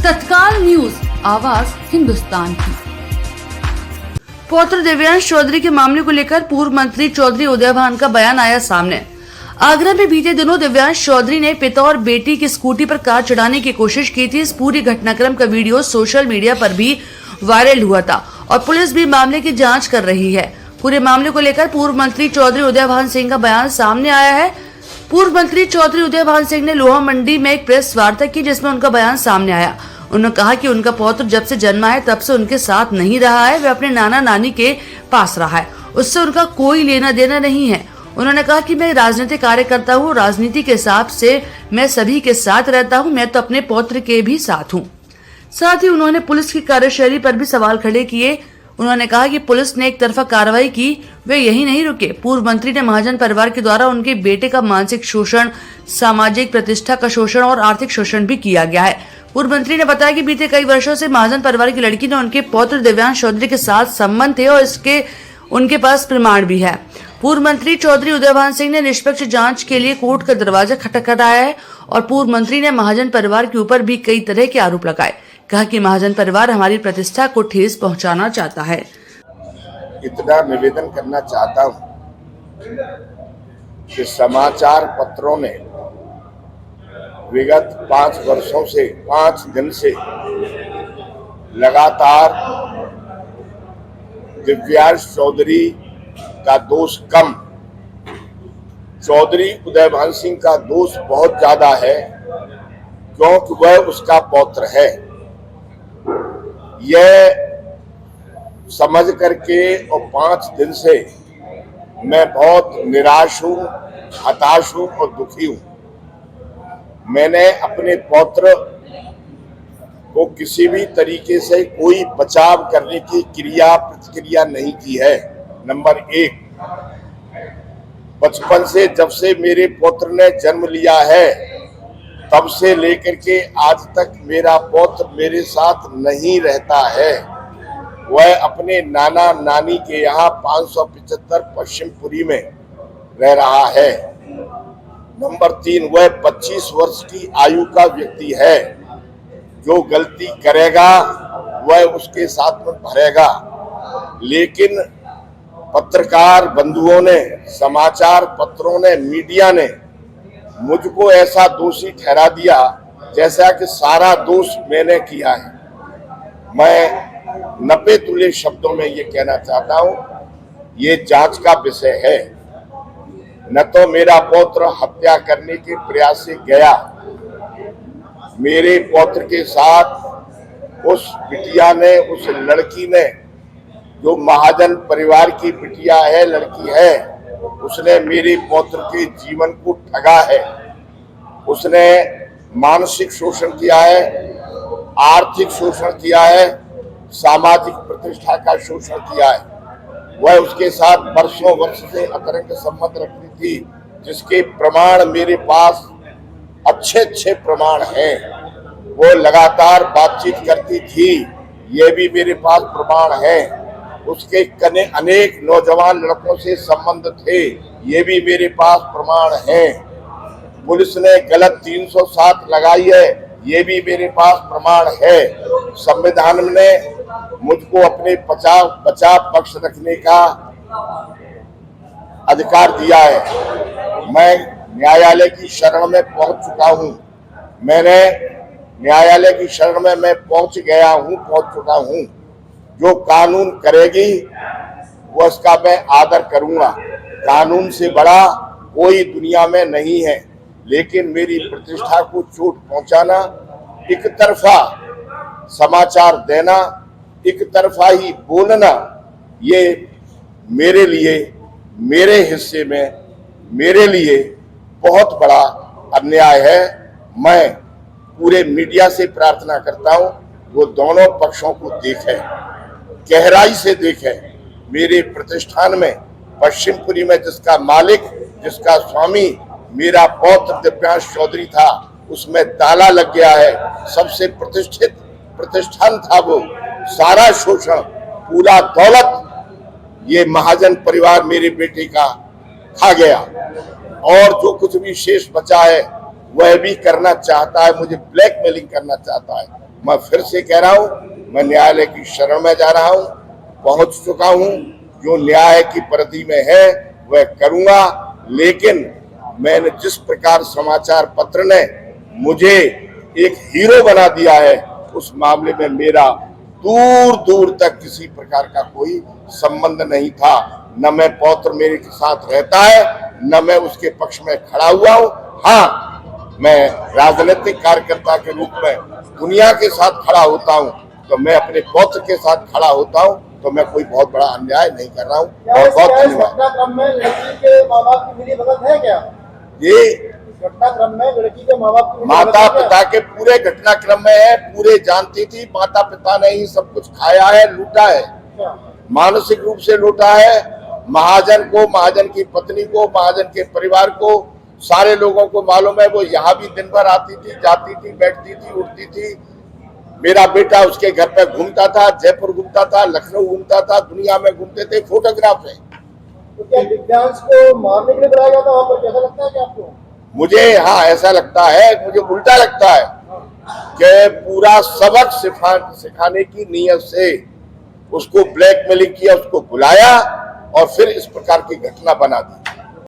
तत्काल न्यूज, आवाज हिंदुस्तान की। पौत्र दिव्यांश चौधरी के मामले को लेकर पूर्व मंत्री चौधरी उदयभान का बयान आया सामने। आगरा में बीते दिनों दिव्यांश चौधरी ने पिता और बेटी की स्कूटी पर कार चढ़ाने की कोशिश की थी। इस पूरी घटनाक्रम का वीडियो सोशल मीडिया पर भी वायरल हुआ था और पुलिस भी मामले की जांच कर रही है। पूरे मामले को लेकर पूर्व मंत्री चौधरी उदयभान सिंह का बयान सामने आया है। पूर्व मंत्री चौधरी उदयभान सिंह ने लोहा मंडी में एक प्रेस वार्ता की, जिसमें उनका बयान सामने आया। उन्होंने कहा कि उनका पौत्र जब से जन्मा है तब से उनके साथ नहीं रहा है, वे अपने नाना नानी के पास रहा है, उससे उनका कोई लेना देना नहीं है। उन्होंने कहा कि मैं राजनीतिक कार्यकर्ता हूँ, राजनीति के हिसाब से मैं सभी के साथ रहता हूँ, मैं तो अपने पौत्र के भी साथ हूँ। साथ ही उन्होंने पुलिस की कार्यशैली पर भी सवाल खड़े किए। उन्होंने कहा कि पुलिस ने एक तरफा कार्रवाई की, वे यही नहीं रुके। पूर्व मंत्री ने महाजन परिवार के द्वारा उनके बेटे का मानसिक शोषण, सामाजिक प्रतिष्ठा का शोषण और आर्थिक शोषण भी किया गया है। पूर्व मंत्री ने बताया कि बीते कई वर्षों से महाजन परिवार की लड़की ने उनके पौत्र दिव्यांश चौधरी के साथ संबंध थे और इसके उनके पास प्रमाण भी है। पूर्व मंत्री चौधरी उदयभान सिंह ने निष्पक्ष जांच के लिए कोर्ट का दरवाजा खटखटाया है और पूर्व मंत्री ने महाजन परिवार के ऊपर भी कई तरह के आरोप लगाए। कहा कि महाजन परिवार हमारी प्रतिष्ठा को ठेस पहुंचाना चाहता है। इतना निवेदन करना चाहता हूं कि समाचार पत्रों ने विगत 5 वर्षों से 5 दिन से लगातार दिव्यांश चौधरी का दोष कम, चौधरी उदयभान सिंह का दोष बहुत ज्यादा है, क्योंकि वह उसका पौत्र है। यह समझ करके और 5 दिन से मैं बहुत निराश हूं, हताश हूं और दुखी हूं। मैंने अपने पौत्र को किसी भी तरीके से कोई बचाव करने की प्रतिक्रिया नहीं की है। नंबर 1, बचपन से जब से मेरे पुत्र ने जन्म लिया है तब से लेकर के आज तक मेरा पौत्र मेरे साथ नहीं रहता है। वह अपने नाना नानी के यहाँ 575 पश्चिमपुरी में रह रहा है। नंबर 3, वह 25 वर्ष की आयु का व्यक्ति है। जो गलती करेगा वह उसके साथ में भरेगा। लेकिन पत्रकार बंधुओं ने, समाचार पत्रों ने, मीडिया ने मुझको ऐसा दोषी ठहरा दिया जैसा कि सारा दोष मैंने किया है। मैं 90 तुल्य शब्दों में ये कहना चाहता हूं, ये जांच का विषय है। न तो मेरा पौत्र हत्या करने के प्रयास से गया, मेरे पौत्र के साथ उस बिटिया ने, उस लड़की ने, जो महाजन परिवार की बिटिया है, लड़की है, उसने मेरे पौत्र के जीवन को ठगा है। उसने मानसिक शोषण किया है, आर्थिक शोषण किया है, सामाजिक प्रतिष्ठा का शोषण किया है। वह उसके साथ वर्षों वर्ष से अतरंग संबंध रखती थी, जिसके प्रमाण मेरे पास अच्छे प्रमाण हैं। वो लगातार बातचीत करती थी, ये भी मेरे पास प्रमाण है। उसके अनेक नौजवान लड़कों से संबंध थे, ये भी मेरे पास प्रमाण है। पुलिस ने गलत 307 लगाई है, ये भी मेरे पास प्रमाण है। संविधान ने मुझको अपने बचाव पक्ष रखने का अधिकार दिया है। मैं न्यायालय की शरण में पहुंच चुका हूं। मैंने न्यायालय की शरण में मैं पहुंच चुका हूं। जो कानून करेगी वो उसका मैं आदर करूंगा। कानून से बड़ा कोई दुनिया में नहीं है। लेकिन मेरी प्रतिष्ठा को चोट पहुंचाना, एक तरफा समाचार देना, एक तरफा ही बोलना, ये मेरे लिए, मेरे हिस्से में, मेरे लिए बहुत बड़ा अन्याय है। मैं पूरे मीडिया से प्रार्थना करता हूं वो दोनों पक्षों को देखें, गहराई से देखें। मेरे प्रतिष्ठान में पश्चिमपुरी में जिसका मालिक, जिसका स्वामी मेरा पौत्र दिव्यांश चौधरी था, उसमें ताला लग गया है। सबसे प्रतिष्ठित प्रतिष्ठान था वो। सारा शोषण, पूरा दौलत ये महाजन परिवार मेरे बेटे का खा गया और जो कुछ भी शेष बचा है वह भी करना चाहता है, मुझे ब्लैकमेलिंग करना चाहता है। मैं फिर से कह रहा हूं, मैं न्यायालय की शरण में जा रहा हूं, पहुंच चुका हूं, जो न्याय की परिधि में है वह करूंगा। लेकिन मैंने जिस प्रकार समाचार पत्र ने मुझे एक हीरो बना दिया है, उस मामले में मेरा दूर दूर तक किसी प्रकार का कोई संबंध नहीं था। न मैं पौत्र मेरे के साथ रहता है, न मैं उसके पक्ष में खड़ा हुआ हूं। हाँ, मैं राजनीतिक कार्यकर्ता के रूप में दुनिया के साथ खड़ा होता हूं, तो मैं अपने पौत्र के साथ खड़ा होता हूं, तो मैं कोई बहुत बड़ा अन्याय नहीं कर रहा हूं। बहुत बहुत धन्यवाद। घटनाक्रम में लड़की के माँ बाप की मिलीभगत है क्या? ये घटनाक्रम में लड़की के माँ बाप की माता पिता के पूरे घटनाक्रम में है, पूरे जानती थी। माता पिता ने ही सब कुछ खाया है, लूटा है, मानसिक रूप से लूटा है। महाजन को, महाजन की पत्नी को, महाजन के परिवार को, सारे लोगों को मालूम है। वो यहाँ भी दिन भर आती थी, जाती थी, बैठती थी, उठती थी। मेरा बेटा उसके घर पे घूमता था, जयपुर घूमता था, लखनऊ घूमता था, दुनिया में घूमते थे। फोटोग्राफ है। तो क्या दिव्यांश को मारने के लिए बुलाया गया था वहाँ पर? कैसा लगता है कि आपको? मुझे हाँ ऐसा लगता है, मुझे उल्टा लगता है कि पूरा सबक सिखाने की नीयत से उसको ब्लैकमेलिंग किया, उसको बुलाया और फिर इस प्रकार की घटना बना दी।